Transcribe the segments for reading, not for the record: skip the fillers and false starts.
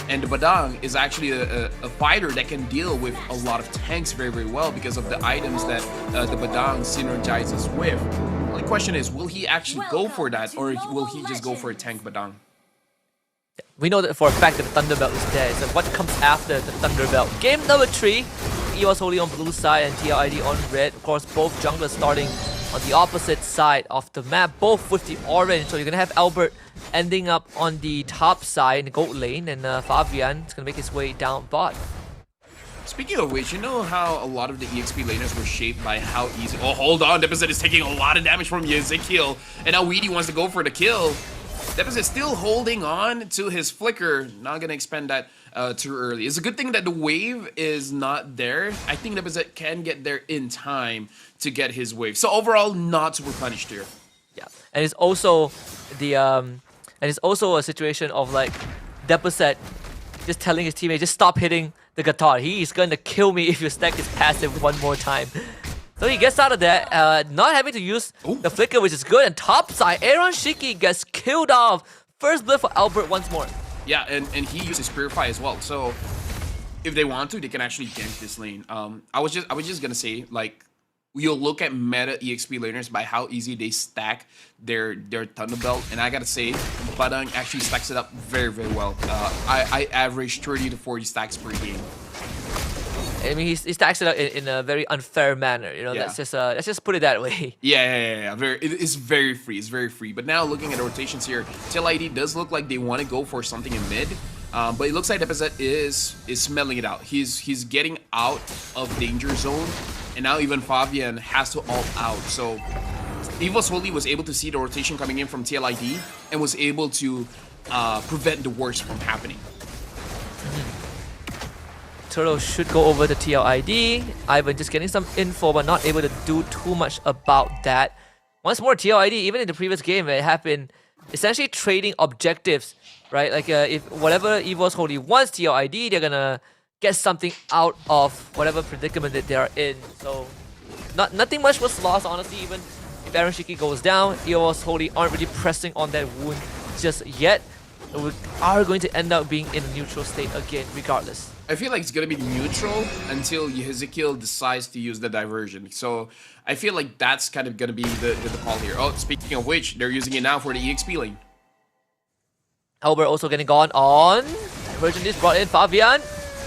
And the Badang is actually a fighter that can deal with a lot of tanks very, very well because of the items that the Badang synergizes with. The only question is, will he actually go for that, or will he just go for a tank Badang? We know that for a fact that the Thunderbelt is there. So what comes after the Thunderbelt? Game number 3. EVOS Holy on blue side and TLID on red. Of course, both junglers starting on the opposite side of the map, both with the orange. So you're gonna have Albert ending up on the top side in the gold lane, and Fabian is gonna make his way down bot. Speaking of which, you know how a lot of the EXP laners were shaped by how easy... Oh, hold on, Deposit is taking a lot of damage from Ezekiel, and now Weedy wants to go for the kill. Deposit still holding on to his flicker, not gonna expend that too early. It's a good thing that the wave is not there. I think Deposit can get there in time to get his wave. So overall, not super punished here. Yeah, and it's also the a situation of like Deposit just telling his teammate, just stop hitting the guitar. He is going to kill me if you stack his passive one more time. So he gets out of that, not having to use the flicker, which is good. And top side, Aaron Shiki gets killed off. First blood for Albert once more. Yeah, and he uses Purify as well. So if they want to, they can actually gank this lane. I was just gonna say, like, you'll look at meta EXP laners by how easy they stack their Thunderbelt, and I gotta say, Badang actually stacks it up very, very well. I average 30 to 40 stacks per game. I mean, he stacks it up in a very unfair manner. You know, Yeah. let's just put it that way. Yeah. It's very free. It's very free. But now looking at the rotations here, TLID does look like they want to go for something in mid. But it looks like Deposit is smelling it out. He's getting out of danger zone, and now even Fabian has to ult out. So EVOS Holy was able to see the rotation coming in from TLID and was able to prevent the worst from happening. Turtle should go over to TLID. Ivan just getting some info, but not able to do too much about that. Once more, TLID, even in the previous game, they have been essentially trading objectives, right? Like if whatever EVOS Holy wants TLID, they're gonna get something out of whatever predicament that they are in. So nothing much was lost, honestly. Even if Aaron Shiki goes down, EVOS Holy aren't really pressing on that wound just yet. We are going to end up being in a neutral state again, regardless. I feel like it's gonna be neutral until Ezekiel decides to use the diversion. So I feel like that's kind of gonna be the call here. Oh, speaking of which, they're using it now for the EXP lane. Albert also getting gone on. Diversion is brought in. Fabian,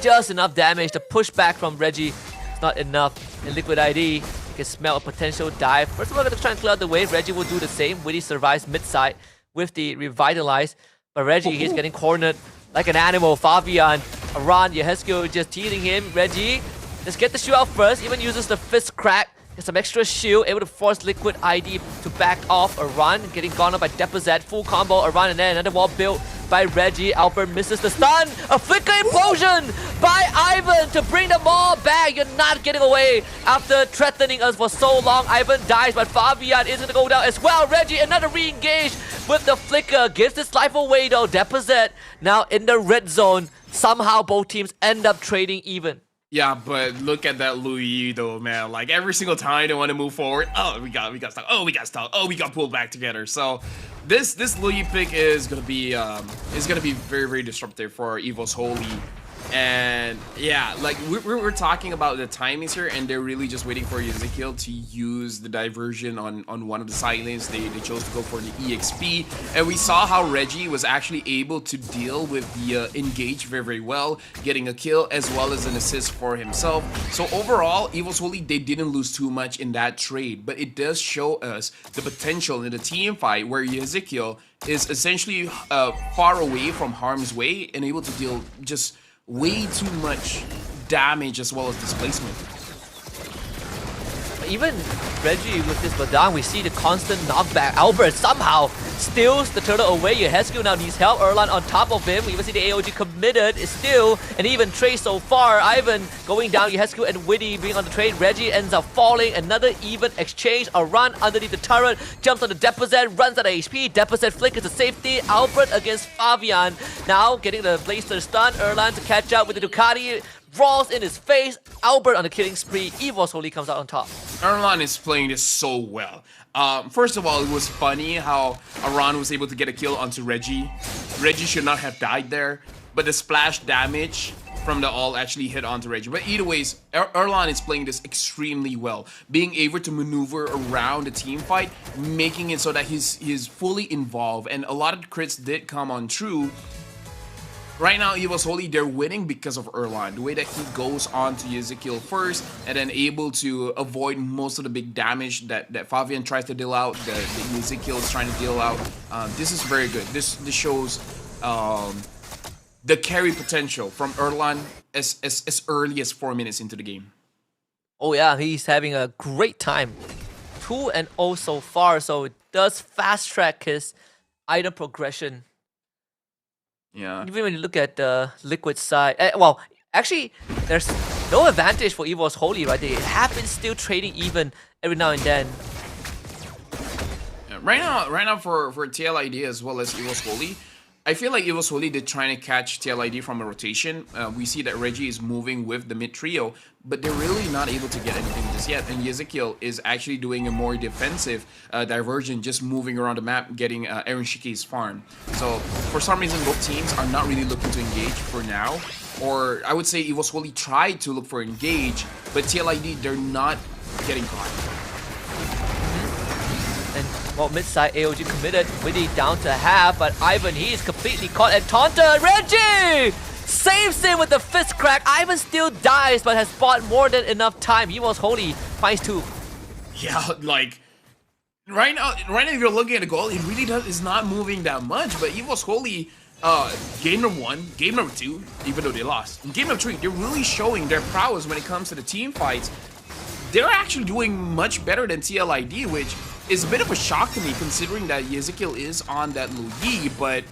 just enough damage. The pushback from Reggie is not enough. And Liquid ID can smell a potential dive. First of all, gonna try and clear out the wave. Reggie will do the same. Witty survives mid-side with the Revitalize. But Reggie, he's getting cornered like an animal. Fabian around, Yehesco just teasing him. Reggie, let's get the shoot out first. Even uses the fist crack. Gets some extra shield, able to force Liquid ID to back off a run. Getting gone up by Deposit. Full combo, a run, and then another wall built by Reggie. Albert misses the stun. A flicker implosion by Ivan to bring them all back. You're not getting away after threatening us for so long. Ivan dies, but Fabian is going to go down as well. Reggie, another re-engage with the flicker. Gives his life away though. Deposit now in the red zone. Somehow both teams end up trading even. Yeah, but look at that Louis though, man. Like every single time they want to move forward, oh, we got stuck. Oh, we got stuck. Oh, we got pulled back together. So this Louis pick is gonna be very, very disruptive for EVOS Holy. And yeah, like we're talking about the timings here, and they're really just waiting for Ezekiel to use the diversion on one of the side lanes. They chose to go for the EXP, and we saw how Reggie was actually able to deal with the engage very, very well, getting a kill as well as an assist for himself. So overall, EVOS Holy, they didn't lose too much in that trade, but it does show us the potential in the team fight where Ezekiel is essentially far away from harm's way and able to deal just way too much damage as well as displacement. Even Reggie with this Badang, we see the constant knockback. Albert somehow steals the turtle away. Yehescu now needs help. Erlan on top of him. We even see the AOG committed is still an even trade so far. Ivan going down. Yehescu and Witty being on the trade. Reggie ends up falling. Another even exchange. A run underneath the turret. Jumps on the Deposit. Runs out of HP. Deposit flickers to safety. Albert against Fabian. Now getting the Blaster stun. Erlan to catch up with the Ducati. Rolls in his face. Albert on the killing spree. EVOS Holy comes out on top. Erlan is playing this so well. First of all, it was funny how Aran was able to get a kill onto Reggie. Reggie should not have died there. but the splash damage from the ult actually hit onto Reggie. But either ways, Erlan is playing this extremely well, being able to maneuver around the team fight, making it so that he's fully involved, and a lot of crits did come on true. Right now, EVOS Holy, they're winning because of Erlan. The way that he goes on to Ezekiel first and then able to avoid most of the big damage that Fabian tries to deal out, that Ezekiel is trying to deal out. This is very good. This shows the carry potential from Erlan as early as 4 minutes into the game. Oh yeah, he's having a great time. 2-0 so far, so it does fast track his item progression. Yeah. Even when you look at the Liquid side, well, actually, there's no advantage for EVOS Holy, right? They have been still trading even every now and then. Yeah, right now for TLID as well as EVOS Holy, I feel like EVOS Holy, they're trying to catch TLID from a rotation. We see that Reggie is moving with the mid trio, but they're really not able to get anything just yet. And Ezekiel is actually doing a more defensive diversion, just moving around the map, getting Aaron Shiki's farm. So for some reason, both teams are not really looking to engage for now. Or I would say EVOS Holy tried to look for engage, but TLID, they're not getting caught. And well, mid-side AOG committed, really down to half, but Ivan, he's completely caught and taunted. Reggie saves him with the fist crack. Ivan still dies, but has bought more than enough time. EVOS Holy finds 2. Yeah, like right now if you're looking at the goal, it really is not moving that much. But EVOS Holy, game number 1, game number 2, even though they lost. In game number 3, they're really showing their prowess when it comes to the team fights. They're actually doing much better than TLID, which is a bit of a shock to me considering that Ezekiel is on that low Yi, but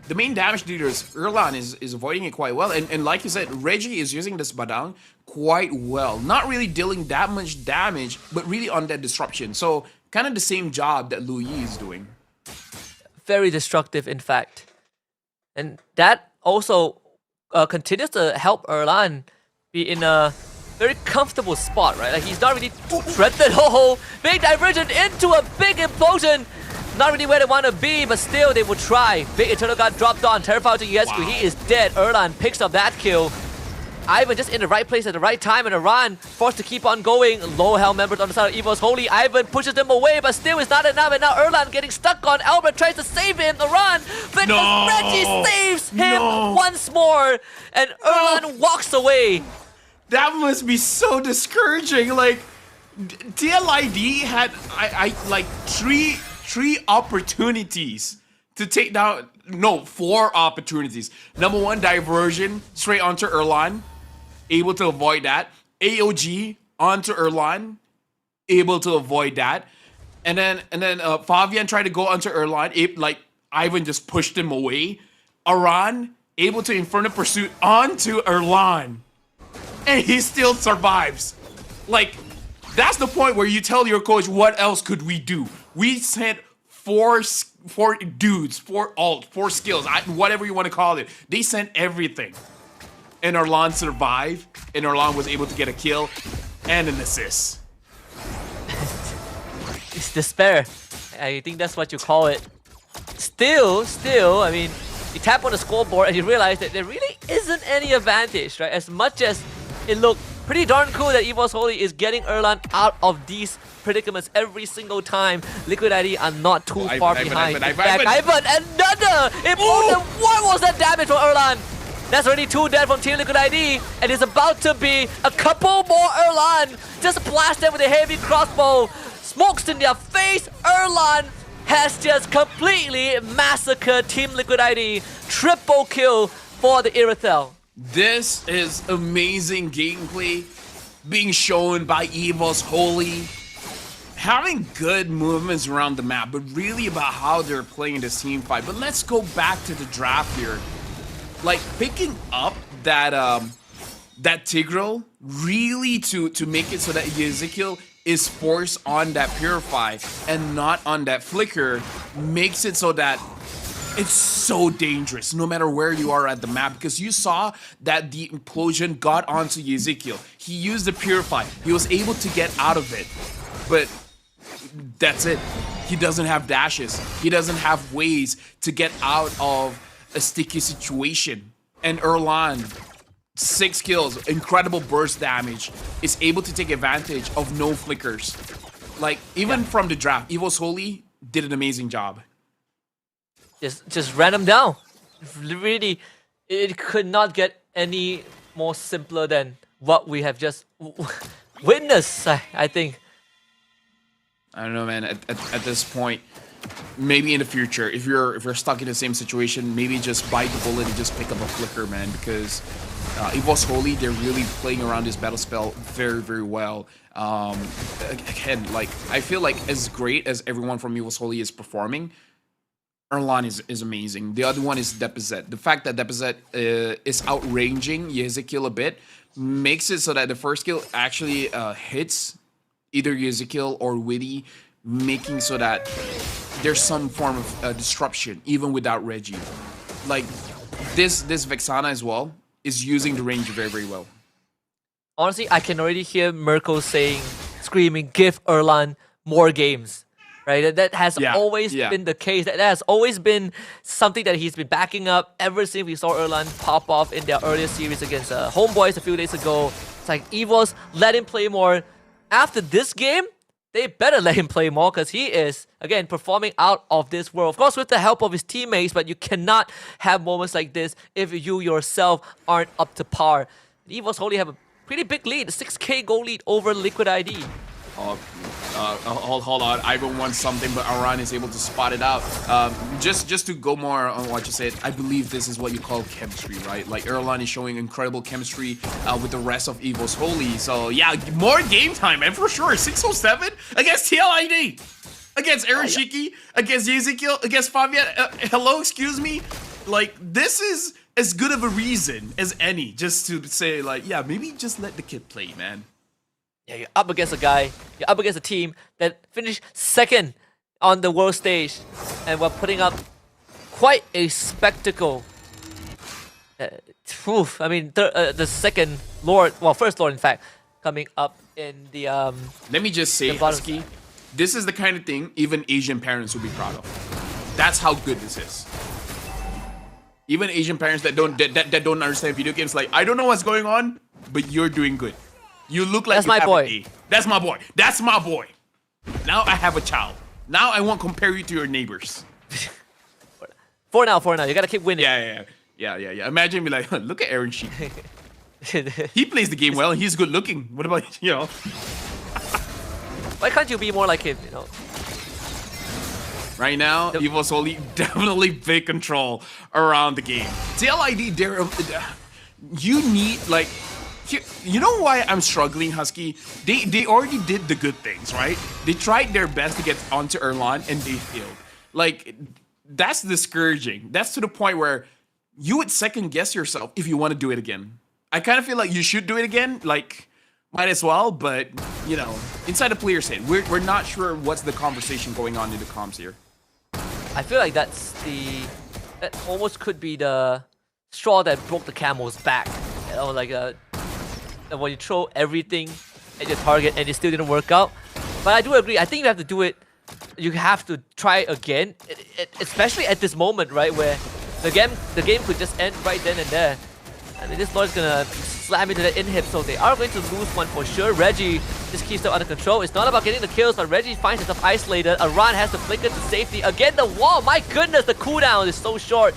the main damage dealers, Erlan, is avoiding it quite well. And like you said, Reggie is using this Badang quite well. Not really dealing that much damage, but really on that disruption. So kind of the same job that Lu Yi is doing. Very destructive, in fact. And that also continues to help Erlan be in a very comfortable spot, right? Like he's not really threatened. Oh, big diversion into a big implosion. Not really where they want to be, but still they will try. Big Eternal God dropped on. Terrified to Yescu. Wow. He is dead. Erlan picks up that kill. Ivan just in the right place at the right time and a run. Forced to keep on going. Low health members on the side of EVOS Holy. Ivan pushes them away, but still it's not enough. And now Erlan getting stuck on. Albert tries to save him. The run. But Reggie saves him once more. And Erlan walks away. That must be so discouraging. Like TLID had like three opportunities to take down. No, 4 opportunities. Number 1, diversion straight onto Erlan, able to avoid that. AOG onto Erlan, able to avoid that. And then Fabian tried to go onto Erlan, like Ivan just pushed him away. Aran able to Inferno Pursuit onto Erlan. And he still survives. Like, that's the point where you tell your coach, what else could we do? We sent 4 dudes, 4 ult, 4 skills, whatever you want to call it. They sent everything. And Erlan survived. And Erlan was able to get a kill and an assist. It's despair. I think that's what you call it. Still, I mean, you tap on the scoreboard and you realize that there really isn't any advantage, right? As much as it looked pretty darn cool that EVOS Holy is getting Erlan out of these predicaments every single time. Liquid ID are not too far behind. Ivan, another implosion! What was that damage from Erlan? That's already 2 dead from Team Liquid ID, and it's about to be a couple more Erlan. Just blast them with a heavy crossbow. Smokes in their face. Erlan has just completely massacred Team Liquid ID. Triple kill for the Irithel. This is amazing gameplay being shown by EVOS Holy. Having good movements around the map, but really about how they're playing this team fight. But let's go back to the draft here. Like picking up that that Tigreal really to make it so that Ezekiel is forced on that Purify and not on that Flicker makes it so that it's so dangerous no matter where you are at the map, because you saw that the implosion got onto Ezekiel. He used the Purify. He was able to get out of it. But that's it. He doesn't have dashes. He doesn't have ways to get out of a sticky situation. and Erlan, 6 kills, incredible burst damage, is able to take advantage of no flickers. Like, even from the draft, EVOS Holy did an amazing job. Just ran him down. Really, it could not get any more simpler than what we have just witnessed, I think. I don't know, man. At this point, maybe in the future, if you're stuck in the same situation, maybe just bite the bullet and just pick up a flicker, man. Because EVOS Holy, they're really playing around this battle spell very, very well. Again, like, I feel like as great as everyone from EVOS Holy is performing, Erlan is amazing. The other one is Deposit. The fact that Deposit is outranging Ezekiel a bit makes it so that the first kill actually hits either Ezekiel or Witty, making so that there's some form of disruption even without Reggie. Like, this Vexana as well is using the range very, very well. Honestly, I can already hear Merkel screaming, give Erlan more games. Right, that has always been the case. That has always been something that he's been backing up ever since we saw Erlan pop off in their earlier series against Homeboys a few days ago. It's like, EVOS, let him play more. After this game, they better let him play more because he is, again, performing out of this world. Of course, with the help of his teammates, but you cannot have moments like this if you yourself aren't up to par. EVOS Holy have a pretty big lead, a 6k goal lead over Liquid ID. Hold on, Ivan wants something, but Aran is able to spot it out. Just to go more on what you said, I believe this is what you call chemistry, right? Like, Erlan is showing incredible chemistry with the rest of EVOS Holy. So yeah, more game time, man, for sure. 607 against TLID, against Aaron Shiki, against Ezekiel, against Fabian. Hello, excuse me. Like, this is as good of a reason as any just to say, like, yeah, maybe just let the kid play, man. Yeah, you're up against a guy, you're up against a team that finished second on the world stage, and we're putting up quite a spectacle. I mean, the second Lord, well, first Lord, in fact, coming up in the Let me just say, Husky, this is the kind of thing even Asian parents would be proud of. That's how good this is. Even Asian parents that don't understand video games, like, I don't know what's going on, but you're doing good. You look like that's my boy. That's my boy. That's my boy. Now I have a child. Now I won't compare you to your neighbors. For now. You gotta keep winning. Yeah. Imagine me like, look at Aaron Sheik. He plays the game well and he's good looking. What about, you know? Why can't you be more like him, you know? Right now, EVOS Holy definitely big control around the game. TLID, you need, like, you know why I'm struggling, Husky? They already did the good things, right? They tried their best to get onto Erlan and they failed. Like, that's discouraging. That's to the point where you would second guess yourself if you want to do it again. I kind of feel like you should do it again. Like, might as well, but, you know, inside the player's head, we're not sure what's the conversation going on in the comms here. I feel like that almost could be the straw that broke the camel's back. You know, like when you throw everything at your target and it still didn't work out. But I do agree. I think you have to do it. You have to try again, especially at this moment, right, where the game could just end right then and there. And this Lord's gonna slam into the inhib, so they are going to lose one for sure. Reggie just keeps them under control. It's not about getting the kills, but Reggie finds himself isolated. Aran has to flicker to safety. Again, the wall. My goodness, the cooldown is so short.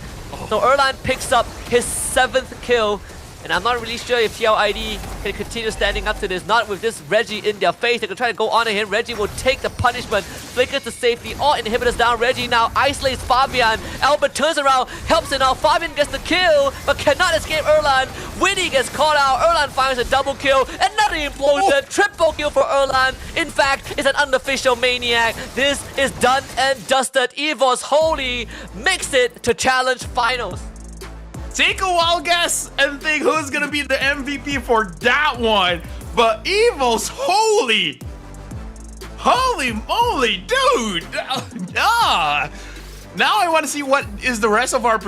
So Erlan picks up his 7th kill. And I'm not really sure if TLID can continue standing up to this. Not with this Reggie in their face. They can try to go on to him. Reggie will take the punishment. Flicker to safety. All inhibitors down. Reggie now isolates Fabian. Albert turns around, helps him out. Fabian gets the kill, but cannot escape Erlan. Winnie gets caught out. Erlan finds a double kill. Another implosion. Triple kill for Erlan. In fact, it's an unofficial maniac. This is done and dusted. EVOS Holy makes it to Challenge Finals. Take a wild guess and think who's gonna be the MVP for that one. But EVOS Holy moly, dude! Now I want to see what is the rest of our